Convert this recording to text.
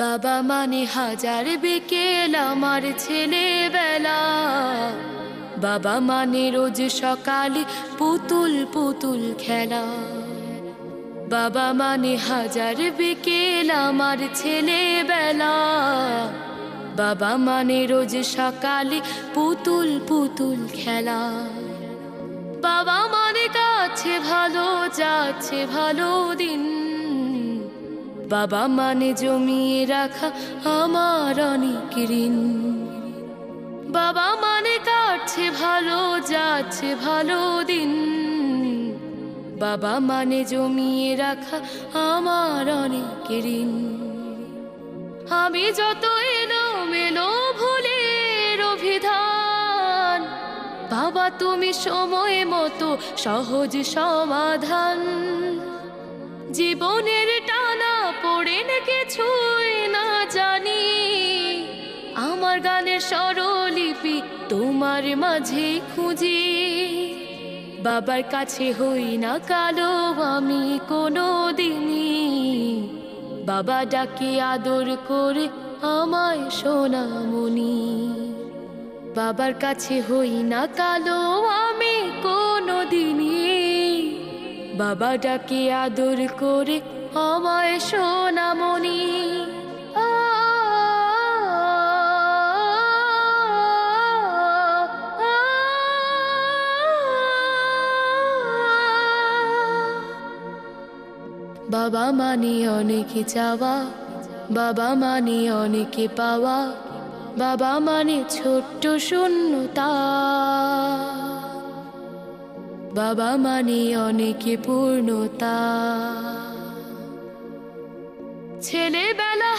বাবা মানে হাজার বিকেল আমার ছেলেবেলা। বাবা মানে রোজ সকালে পুতুল পুতুল খেলা। বাবা মানে হাজার বিকেল আমার ছেলেবেলা। বাবা মানে রোজ সকালে পুতুল পুতুল খেলা। বাবা মানে কাছে ভালো যাচ্ছে ভালো দিন। বাবা মানে জমিয়ে রাখা আমার অনেক ঋণ। বাবা মানে কাটছে ভালো যাচ্ছে ভালো দিন। বাবা মানে জমিয়ে রাখা আমার অনেক ঋণ। আমি যত এলোমেলো ভুলের অভিধান, বাবা তুমি সময় মতো সহজ সমাধান। জীবনের টানা পড়ে না কিছুই না জানি, আমার গানের স্বরলিপি তোমার মাঝে খুঁজি। বাবার কাছে হই না কালো আমি কোনো দিনই, বাবা ডাকে আদর করে আমায় সোনামণি। বাবার কাছে হই না কালো আমি কোনো দিনই, বাবা ডাকে আদর করে আমায় সোনামণি। বাবা মানে অনেক চাওয়া, বাবা মানে অনেক পাওয়া। বাবা মানে ছোট্ট শূন্যতা, বাবা মানে অনেক পূর্ণতা। ছেলেবেলা